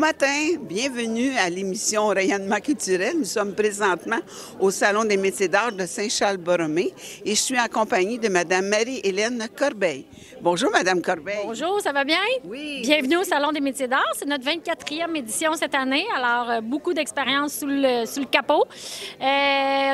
matin, bienvenue à l'émission Rayonnement culturel. Nous sommes présentement au Salon des métiers d'art de Saint-Charles-Borromée et je suis en compagnie de Mme Marie-Hélène Corbeil. Bonjour, Mme Corbeil. Bonjour, ça va bien? Oui. Bienvenue au Salon des métiers d'art. C'est notre 24e édition cette année, alors beaucoup d'expérience sous le capot.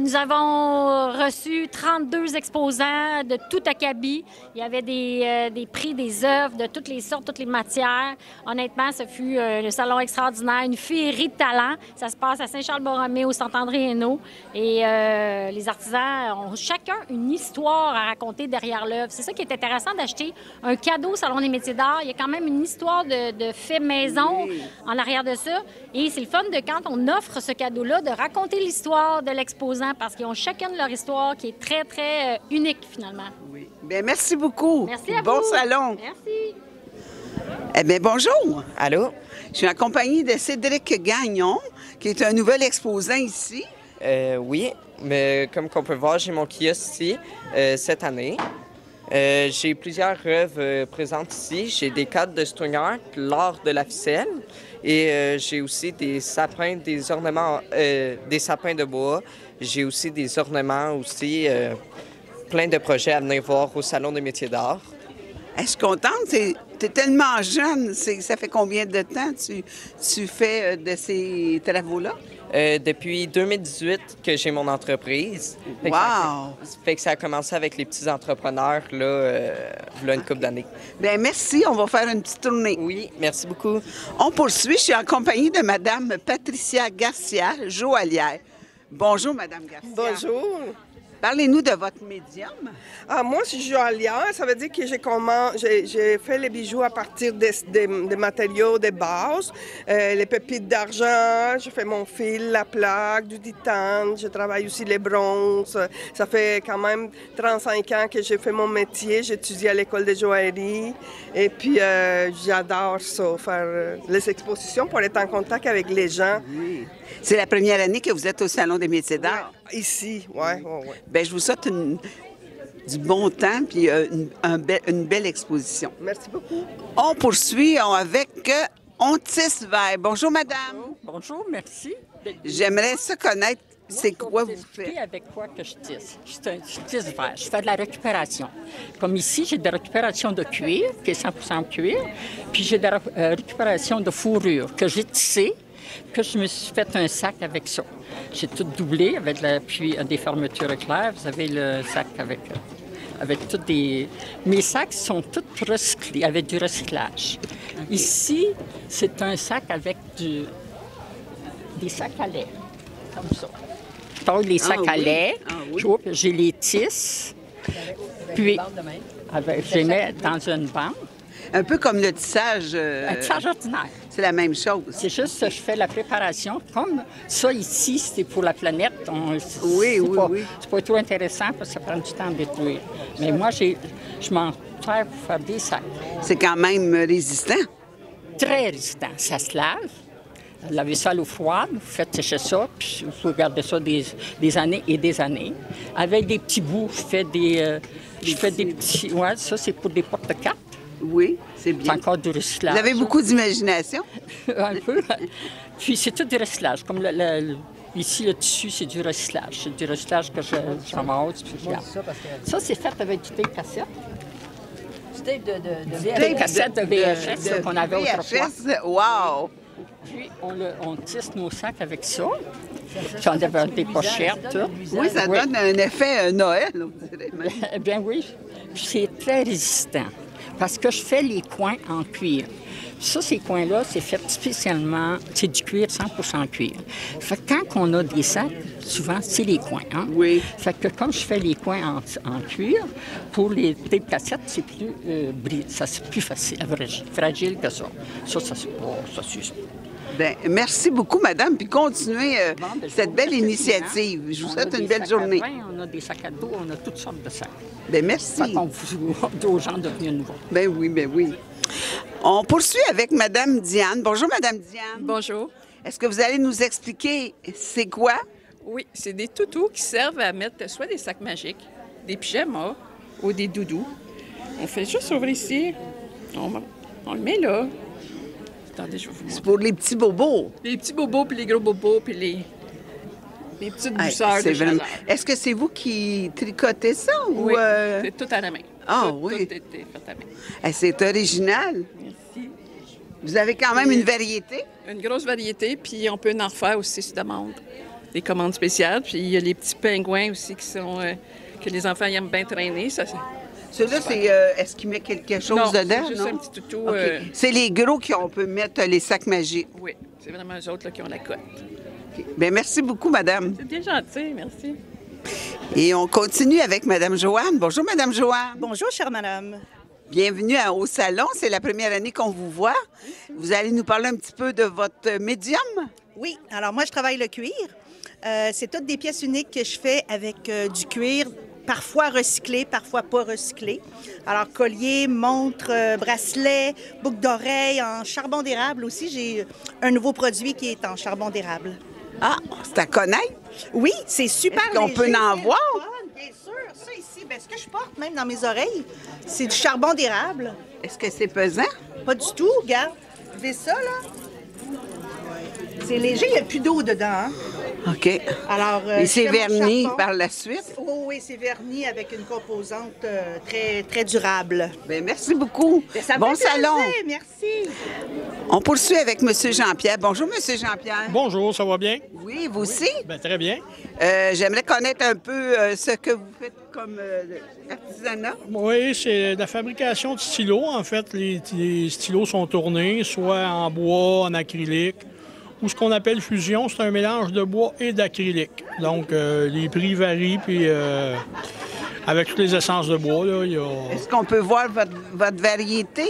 Nous avons reçu 32 exposants de tout acabit. Il y avait des prix, des œuvres de toutes les sortes, toutes les matières. Honnêtement, ce fut un salon extraordinaire, une féerie de talent. Ça se passe à Saint-Charles-Borromée, au Saint-André-Hainaut. Et les artisans ont chacun une histoire à raconter derrière l'œuvre. C'est ça qui est intéressant d'acheter un cadeau au Salon des métiers d'art. Il y a quand même une histoire de fait maison en arrière de ça. Et c'est le fun de quand on offre ce cadeau-là, de raconter l'histoire de l'exposant parce qu'ils ont chacun leur histoire qui est très, très unique finalement. Oui. Bien, merci beaucoup. Merci à vous. Bon salon. Merci. Eh bien, bonjour. Allô? Je suis en compagnie de Cédric Gagnon, qui est un nouvel exposant ici. Oui, mais comme qu'on peut voir, j'ai mon kiosque ici cette année. J'ai plusieurs œuvres présentes ici. J'ai des cadres de string art, l'art de la ficelle et j'ai aussi des sapins, des ornements, des sapins de bois. J'ai aussi des ornements aussi, plein de projets à venir voir au Salon des métiers d'art. Je suis contente. Tu es tellement jeune. Ça fait combien de temps tu fais de ces travaux-là? Depuis 2018 que j'ai mon entreprise. Wow! Fait que ça a commencé avec les petits entrepreneurs, là, il y a une couple d'années. Bien, merci. On va faire une petite tournée. Oui, merci beaucoup. On poursuit. Je suis en compagnie de Mme Patricia Garcia, joaillière. Bonjour, Mme Garcia. Bonjour. Parlez-nous de votre médium. Moi, je suis joaillière. Ça veut dire que j'ai fait les bijoux à partir des matériaux de base. Les pépites d'argent, je fais mon fil, la plaque, du titane. Je travaille aussi les bronzes. Ça fait quand même 35 ans que j'ai fait mon métier. J'étudie à l'école de joaillerie. Et puis, j'adore ça, faire les expositions pour être en contact avec les gens. Oui. C'est la première année que vous êtes au Salon des métiers d'art. Ouais, ici, oui. Bien, je vous souhaite du bon temps puis une belle exposition. Merci beaucoup. On poursuit avec Ontis Vert. Bonjour, madame. Bonjour, merci. J'aimerais ça connaître, c'est quoi vous faites? Avec quoi que je tisse? Je tisse vert. Je fais de la récupération. Comme ici, j'ai de la récupération de cuir, qui est 100% cuir, puis j'ai de la récupération de fourrure que j'ai tissée, que je me suis fait un sac avec ça. J'ai tout doublé avec puis des fermetures éclairs. Vous avez le sac avec toutes des... Mes sacs sont tous recyclés, avec du recyclage. Okay. Ici, c'est un sac avec des sacs à lait, comme ça. Je taille les sacs à lait, j'ai les tisses, puis je les mets dans une bande. Un peu comme le tissage... Un tissage ordinaire. C'est la même chose. C'est juste que je fais la préparation. Comme ça, ici, c'est pour la planète. Oui. C'est pas trop intéressant parce que ça prend du temps à détruire. Mais moi, je m'en sers pour faire des sacs. C'est quand même résistant. Très résistant. Ça se lave. Lavez ça à l'eau froide, vous faites sécher ça, puis vous pouvez garder ça des années et des années. Avec des petits bouts, je fais des petits... Ouais, ça, c'est pour des porte-cartes. Oui, c'est bien. C'est encore du recyclage. Vous avez beaucoup d'imagination? Un peu. Puis c'est tout du recyclage. Comme ici, le tissu, c'est du recyclage. C'est du recyclage que je ramasse. Ça, c'est fait avec du tape cassette. Du tape de tape cassette de VHS qu'on avait autrefois. Wow! Puis on tisse nos sacs avec ça. Puis on avait des pochettes, tout. Oui, ça donne un effet Noël, on dirait. Eh bien oui. Puis c'est très résistant. Parce que je fais les coins en cuir. Ça, ces coins-là, c'est fait spécialement, c'est du cuir 100% cuir. Fait que quand on a des sacs, souvent, c'est les coins, hein? Oui. Fait que comme je fais les coins en cuir, pour les tape cassettes, c'est plus c'est plus facile, fragile que ça. Ça s'use. Bien, merci beaucoup, madame, puis continuez cette belle initiative. Je vous souhaite une belle journée. On a des sacs à dos, on a toutes sortes de sacs. Bien, merci. Fait qu'on dit aux gens de venir nous voir. Bien oui. On poursuit avec madame Diane. Bonjour, madame Diane. Bonjour. Est-ce que vous allez nous expliquer c'est quoi? Oui, c'est des toutous qui servent à mettre soit des sacs magiques, des pyjamas ou des doudous. On fait juste ouvrir ici, on le met là, Attendez, je vais vous C'est montrer. pour les petits bobos. Les petits bobos, puis les gros bobos, puis les petites Hey, douceurs c'est de vraiment- chaleur. Est-ce que c'est vous qui tricotez ça? Oui, Ou, c'est tout à la main. Ah, Tout oui. est fait à la main. Hey, c'est original. Merci. Vous avez quand même une variété. Une grosse variété, puis on peut en refaire aussi sur demande. Des commandes spéciales, puis il y a les petits pingouins aussi qui sont que les enfants aiment bien traîner. Ça, Celui-là, c'est. Est-ce qu'il met quelque chose non, dedans? c'est juste non? un petit toutou. OK. C'est les gros qu'on peut mettre les sacs magiques. Oui, c'est vraiment eux autres là, qui ont la cote. OK. Bien, merci beaucoup, madame. C'est bien gentil, merci. Et on continue avec madame Joanne. Bonjour, madame Joanne. Bonjour, chère madame. Bienvenue au salon. C'est la première année qu'on vous voit. Vous allez nous parler un petit peu de votre médium? Oui, alors moi, je travaille le cuir. C'est toutes des pièces uniques que je fais avec du cuir, parfois recyclé, parfois pas recyclé. Alors, collier, montre, bracelet, boucle d'oreille en charbon d'érable aussi. J'ai un nouveau produit qui est en charbon d'érable. Ah, c'est à connaître. Oui, c'est super Est-ce qu'on léger, peut en c'est voir? le fun, bien sûr. Ça ici, bien, ce que je porte même dans mes oreilles, c'est du charbon d'érable. Est-ce que c'est pesant? Pas du tout, regarde. Vous voyez ça, là? C'est léger, il n'y a plus d'eau dedans, hein? OK. Alors, Et je c'est fais mon verni charbon. par la suite? Oh, oui, c'est verni avec une composante très, très durable. Bien, merci beaucoup. Ça me Bon fait plaisir, salon. merci. On poursuit avec M. Jean-Pierre. Bonjour, M. Jean-Pierre. Bonjour, ça va bien? Oui, vous aussi? Ben, très bien. J'aimerais connaître un peu ce que vous faites comme artisanat. Oui, c'est de la fabrication de stylos. En fait, les stylos sont tournés, soit en bois, en acrylique, ou ce qu'on appelle fusion, c'est un mélange de bois et d'acrylique. Donc, les prix varient, puis avec toutes les essences de bois, là, il y a... Est-ce qu'on peut voir votre variété?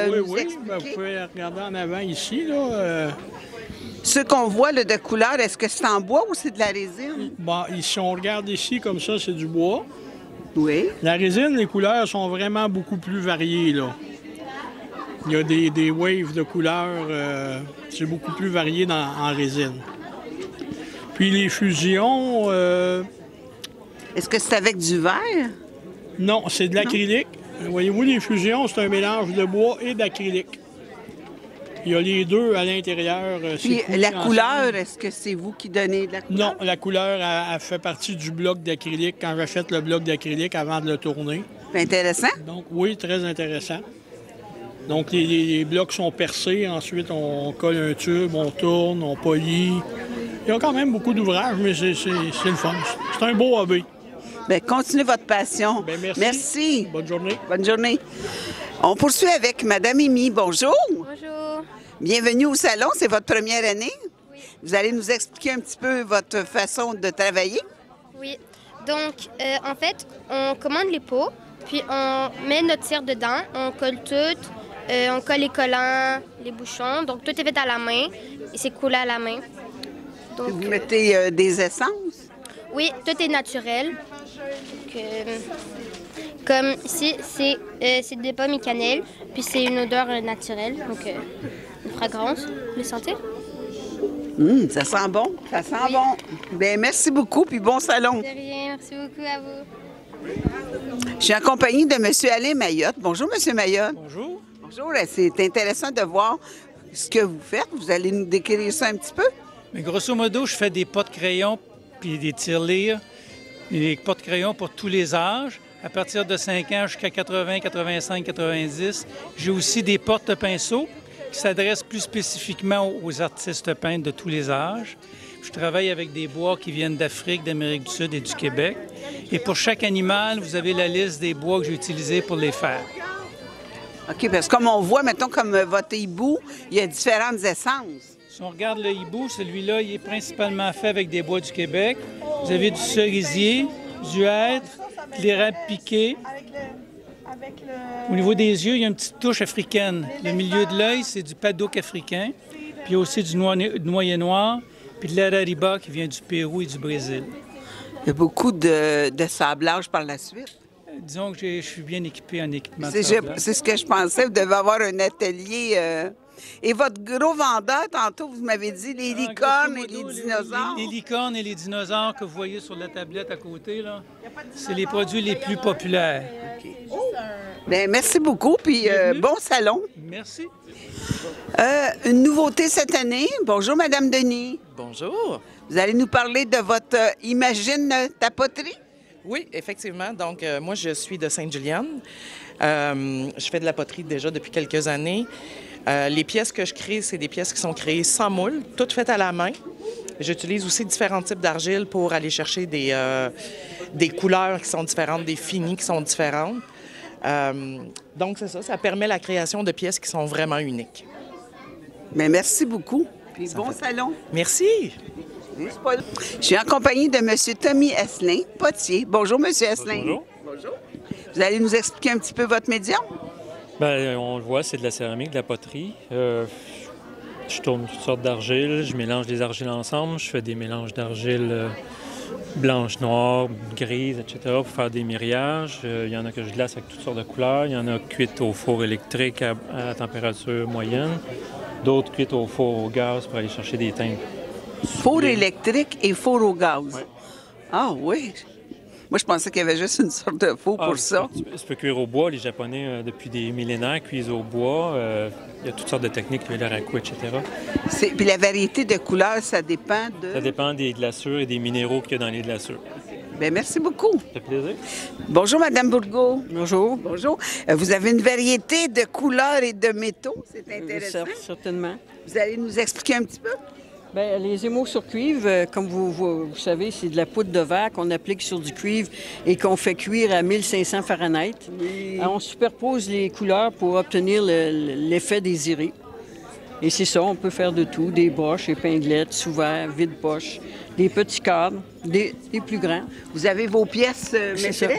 Oui, nous oui, expliquer? ben, vous pouvez regarder en avant ici, là. Ceux qu'on voit là, de couleur, est-ce que c'est en bois ou c'est de la résine? Bon, si on regarde ici, comme ça, c'est du bois. Oui. La résine, les couleurs sont vraiment beaucoup plus variées, là. Il y a des waves de couleurs, c'est beaucoup plus varié en résine. Puis les fusions, Est-ce que c'est avec du verre? non, c'est de l'acrylique. Voyez-vous, les fusions, c'est un mélange de bois et d'acrylique. Il y a les deux à l'intérieur. C'est Puis coulé la ensemble. couleur, est-ce que c'est vous qui donnez de la couleur? Non, la couleur, elle fait partie du bloc d'acrylique quand j'achète le bloc d'acrylique avant de le tourner. C'est intéressant. Donc, oui, très intéressant. Donc, les blocs sont percés. Ensuite, on colle un tube, on tourne, on polit. Il y a quand même beaucoup d'ouvrages, mais c'est le fun. C'est un beau hobby. Bien, continuez votre passion. Bien, merci. Merci. Bonne journée. Bonne journée. On poursuit avec Madame Amy. Bonjour. Bonjour. Bienvenue au salon. C'est votre première année. Oui. Vous allez nous expliquer un petit peu votre façon de travailler. Oui. Donc, en fait, on commande les pots, puis on met notre cire dedans, on colle tout, on colle les collants, les bouchons. Donc, tout est fait à la main et c'est coulé à la main. Donc, Vous mettez des essences. oui, tout est naturel. Donc, comme ici, c'est des pommes et cannelle, puis c'est une odeur naturelle, donc une fragrance. Vous les sentez? Ça sent bon. Ça sent bon. Bien, merci beaucoup, puis bon salon. De rien, merci beaucoup à vous. Je suis en compagnie de M. Alain Mayotte. Bonjour, M. Mayotte. Bonjour. Bonjour. C'est intéressant de voir ce que vous faites. Vous allez nous décrire ça un petit peu? Mais grosso modo, je fais des pots de crayon puis des tirelires, des pots de crayon pour tous les âges, à partir de 5 ans jusqu'à 80, 85, 90. J'ai aussi des porte-pinceaux qui s'adressent plus spécifiquement aux artistes peintres de tous les âges. Je travaille avec des bois qui viennent d'Afrique, d'Amérique du Sud et du Québec. Et pour chaque animal, vous avez la liste des bois que j'ai utilisés pour les faire. OK, parce que comme on voit, mettons, comme votre hibou, il y a différentes essences. Si on regarde le hibou, celui-là, il est principalement fait avec des bois du Québec. Vous avez du cerisier, du hêtre, de l'érable piqué. Au niveau des yeux, il y a une petite touche africaine. Le milieu de l'œil, c'est du paddock africain. Puis il y a aussi du noyer noir, puis de l'arariba qui vient du Pérou et du Brésil. Il y a beaucoup de sablage par la suite. Disons que je suis bien équipé en équipement de C'est sablage. ce que je pensais. Vous devez avoir un atelier. Et votre gros vendeur, tantôt, vous m'avez dit les licornes et les dinosaures. Les licornes et les dinosaures que vous voyez sur la tablette à côté, là, c'est les produits les plus populaires. Bien, merci beaucoup, puis bon salon. Merci. Une nouveauté cette année. Bonjour, Madame Denis. Bonjour. Vous allez nous parler de votre Imagine tapoterie? Oui, effectivement. Donc, moi, je suis de Sainte-Julienne. Je fais de la poterie déjà depuis quelques années. Les pièces que je crée, c'est des pièces qui sont créées sans moule, toutes faites à la main. J'utilise aussi différents types d'argile pour aller chercher des couleurs qui sont différentes, des finis qui sont différentes. Donc, c'est ça. Ça permet la création de pièces qui sont vraiment uniques. Bien, merci beaucoup. Puis bon salon. Merci. Je suis en compagnie de M. Tommy Esselin, potier. Bonjour, M. Esselin. Bonjour. Bonjour. Vous allez nous expliquer un petit peu votre médium? Bien, on le voit, c'est de la céramique, de la poterie. Je tourne toutes sortes d'argiles, je mélange les argiles ensemble, je fais des mélanges d'argile blanche, noire, grise, etc. pour faire des miriages. Il y en a que je glace avec toutes sortes de couleurs. Il y en a cuites au four électrique à température moyenne. D'autres cuites au four au gaz pour aller chercher des teintes. Four électrique et four au gaz? Oui. Ah oui! Moi, je pensais qu'il y avait juste une sorte de four pour ça. Tu peux cuire au bois. Les Japonais, depuis des millénaires, cuisent au bois. Il y a toutes sortes de techniques, le raku, etc. Puis la variété de couleurs, ça dépend de... Ça dépend des glaçures et des minéraux qu'il y a dans les glaçures. Bien, merci beaucoup. Ça fait plaisir. Bonjour, Mme Bourgault. Bonjour. Bonjour. Vous avez une variété de couleurs et de métaux. C'est intéressant. Certainement. Vous allez nous expliquer un petit peu? Bien, les émaux sur cuivre, comme vous savez, c'est de la poudre de verre qu'on applique sur du cuivre et qu'on fait cuire à 1500 Fahrenheit. Oui. Alors, on superpose les couleurs pour obtenir l'effet désiré. Et c'est ça, on peut faire de tout, des broches, épinglettes, sous-verres, vide-poche, des petits cadres, des plus grands. Vous avez vos pièces maîtresses?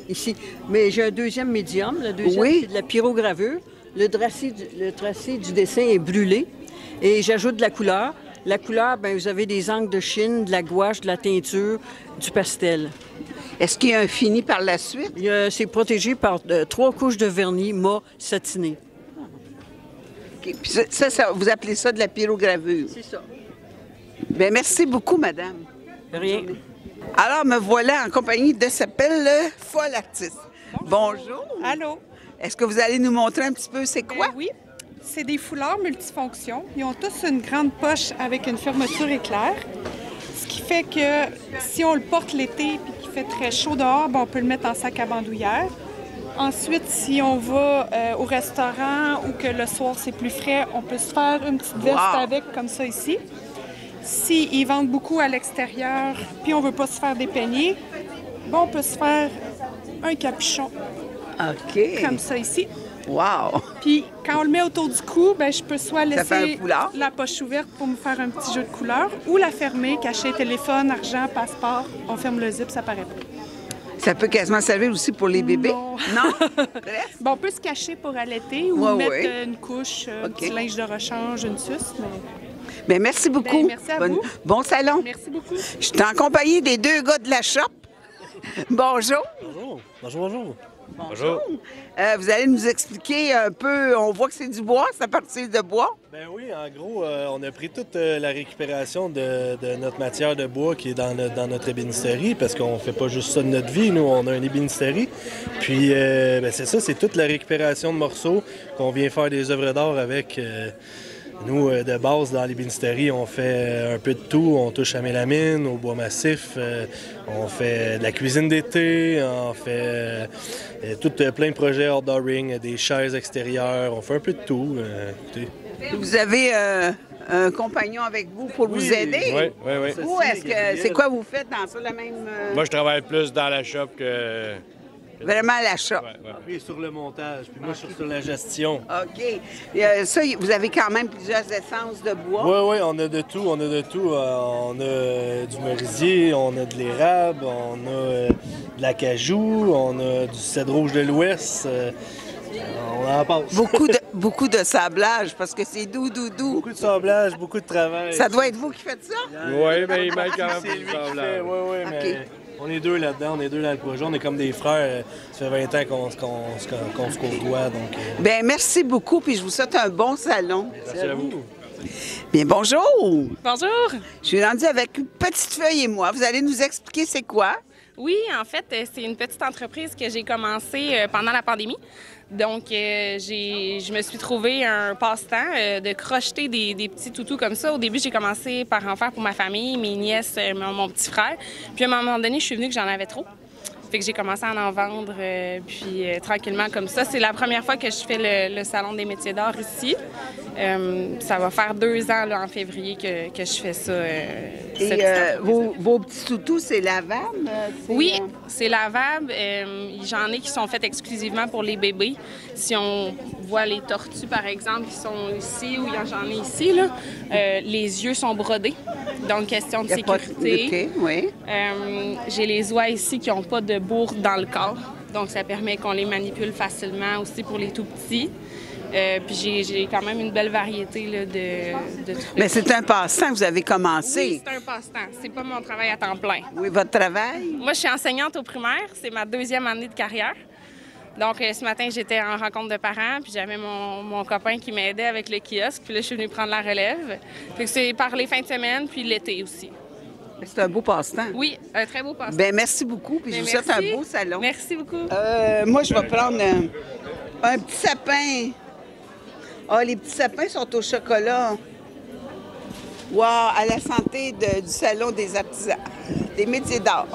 Ici. Mais j'ai un deuxième médium. Le deuxième, c'est de la pyrogravure. Le tracé du dessin est brûlé et j'ajoute de la couleur. La couleur, bien, vous avez des encres de Chine, de la gouache, de la teinture, du pastel. Est-ce qu'il y a un fini par la suite? C'est protégé par 3 couches de vernis mat satiné. Okay. Puis ça, vous appelez ça de la pyrogravure? C'est ça. Bien, merci beaucoup, madame. De rien. Alors, me voilà en compagnie de s'appelle Folle Artiste. Bonjour. Allô. Est-ce que vous allez nous montrer un petit peu c'est quoi? Oui. C'est des foulards multifonctions. Ils ont tous une grande poche avec une fermeture éclair. Ce qui fait que si on le porte l'été et qu'il fait très chaud dehors, on peut le mettre en sac à bandoulière. Ensuite, si on va au restaurant ou que le soir c'est plus frais, on peut se faire une petite veste avec comme ça ici. S'ils vendent beaucoup à l'extérieur puis on ne veut pas se faire des peignets, on peut se faire un capuchon. OK. Comme ça ici. Wow! Puis quand on le met autour du cou, je peux soit laisser la poche ouverte pour me faire un petit jeu de couleurs ou la fermer, cacher téléphone, argent, passeport. On ferme le zip, ça paraît pas. Ça peut quasiment servir aussi pour les bébés? Non? On peut se cacher pour allaiter ou mettre une couche, un petit linge de rechange, une suce. Bien, merci beaucoup. Merci à vous. Bon salon. Merci beaucoup. Je suis en compagnie des 2 gars de la shop. Bonjour. Bonjour. Bonjour. Bonjour. Vous allez nous expliquer un peu, on voit que c'est du bois, c'est à partir de bois? Bien oui, en gros, on a pris toute la récupération de notre matière de bois qui est dans notre ébénisterie, parce qu'on fait pas juste ça de notre vie, nous, on a une ébénisterie. Puis, c'est ça, c'est toute la récupération de morceaux qu'on vient faire des œuvres d'art avec. Nous, de base, dans l'ébénisterie, on fait un peu de tout. On touche à mélamine, au bois massif, on fait de la cuisine d'été, on fait plein de projets outdooring, des chaises extérieures, on fait un peu de tout. Vous avez un compagnon avec vous pour vous aider? Oui. Ou est-ce que c'est quoi vous faites dans ça, la même... Moi, je travaille plus dans la shop que... Vraiment à la shop. Lui, sur le montage, puis moi, je suis sur la gestion. OK. Ça, vous avez quand même plusieurs essences de bois? Oui, on a de tout, on a du merisier, on a de l'érable, on a de l'acajou, on a du cèdre rouge de l'Ouest. On en passe. Beaucoup de sablage, parce que c'est doux. Beaucoup de sablage, beaucoup de travail. Ça doit être vous qui faites ça? Oui, mais il manque quand même du sablage. Oui, mais on est 2 là-dedans, on est 2 dans le projet. On est comme des frères. Ça fait 20 ans qu'on se côtoie. Bien, merci beaucoup, puis je vous souhaite un bon salon. Merci à vous. Bien, bonjour. Bonjour. Je suis rendue avec une petite feuille et moi. Vous allez nous expliquer c'est quoi? Oui, en fait, c'est une petite entreprise que j'ai commencée pendant la pandémie. Donc, je me suis trouvé un passe-temps de crocheter des petits toutous comme ça. Au début, j'ai commencé par en faire pour ma famille, mes nièces, mon petit frère. Puis à un moment donné, je suis venue que j'en avais trop. Fait que j'ai commencé à en vendre, tranquillement comme ça. C'est la première fois que je fais le Salon des métiers d'art ici. Ça va faire 2 ans là, en février que je fais ça. Et vos petits toutous, c'est lavable? Oui, c'est lavable. J'en ai qui sont faits exclusivement pour les bébés. Si on voit les tortues, par exemple, qui sont ici, ou j'en ai ici, là, les yeux sont brodés. Donc, question de sécurité. Oui. J'ai les oies ici qui n'ont pas de bourre dans le corps. Donc, ça permet qu'on les manipule facilement aussi pour les tout-petits. Puis j'ai quand même une belle variété là, de trucs. Mais c'est un passe-temps que vous avez commencé. Oui, c'est un passe-temps. C'est pas mon travail à temps plein. Oui, votre travail? Moi, je suis enseignante au primaire. C'est ma 2e année de carrière. Donc, ce matin, j'étais en rencontre de parents, puis j'avais mon copain qui m'aidait avec le kiosque. Puis là, je suis venue prendre la relève. Fait que c'est par les fins de semaine, puis l'été aussi. C'est un beau passe-temps. Oui, un très beau passe-temps. Bien, merci beaucoup, puis je vous souhaite un beau salon. Merci beaucoup. Moi, je vais prendre un petit sapin. Ah, les petits sapins sont au chocolat. Wow, à la santé du Salon des artisans, des métiers d'art.